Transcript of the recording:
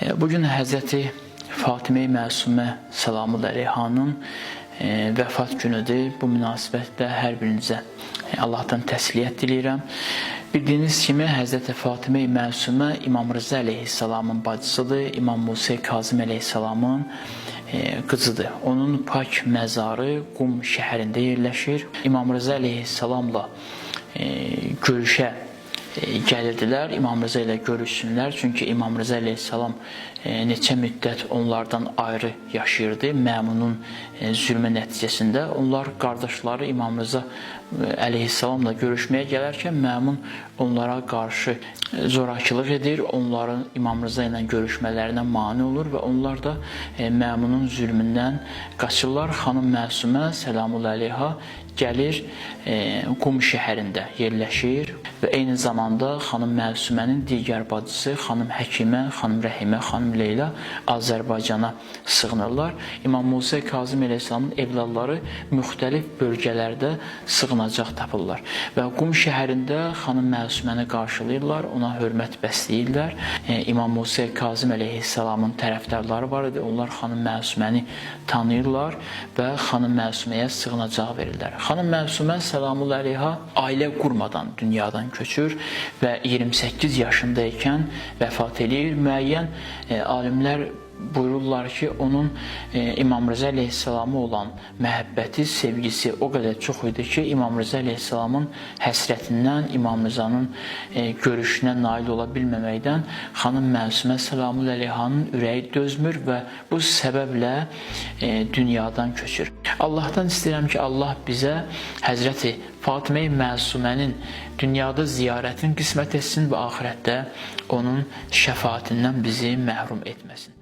Bugün Həzrəti Fatimə-i Məsumə Səlamullahi əleyhanın vəfat günüdür. Bu münasibətlə hər birinizə Allahdan təsliyyət diləyirəm. Bildiyiniz kimi Həzrəti Fatimə-i Məsumə İmam Rıza əleyhissalamın bacısıdır. İmam Musa Kazım əleyhissalamın qızıdır. Onun pak məzarı Qum şəhərində yerləşir. İmam Rıza əleyhissalamla görüşə gəlirdilər, İmam Rıza ilə görüşsünlər. Çünki İmam Rıza əleyhissalam neçə müddət onlardan ayrı yaşayırdı. Məmunun zülmü nəticəsində onlar qardaşları İmam Rıza əleyhissalamla görüşməyə gələrkən Məmun onlara qarşı zorakılıq edir, onların İmam Rıza ilə görüşmələrinə mane olur və onlar da Məmunun zülmündən qaçırlar. Xanım Məsumə Səlamullahi əleyha gəlir, Qum şəhərində yerləşir və eyni zamanda xanım Məsumənin digər bacısı xanım Həkimə, xanım Rəhimə, xanım Leyla Azərbaycana sığınırlar. İmam Musa Kazım əleyhissalamın evladları müxtəlif bölgələrdə sığınacaq tapırlar və Qum şəhərində xanım Məsuməni qarşılayırlar, ona hörmət bəsləyirlər. İmam Musa Kazım əleyhissalamın tərəfdarları var idi, onlar xanım Məsuməni tanıyırlar və xanım Məsuməyə sığınacaq verirlər. Xanım Məsumə Səlamullahi əleyha ailə qurmadan dünyadan köçür və 28 yaşındaykən vəfat edir. Müəyyən alimlər buyururlar ki, onun İmam Rıza əleyhissalama olan məhəbbəti, sevgisi o qədər çox idi ki, İmam Rıza əleyhissalamın həsrətindən, İmam Rızanın görüşünə nail ola bilməməkdən xanım Məsumə Səlamullahi əleyhanın ürəyi dözmür və bu səbəblə dünyadan köçür. Allahdan istəyirəm ki, Allah bizə Həzrəti Fatimə-i Məsumənin dünyada ziyarətini qismət etsin və axirətdə onun şəfaətindən bizi məhrum etməsin.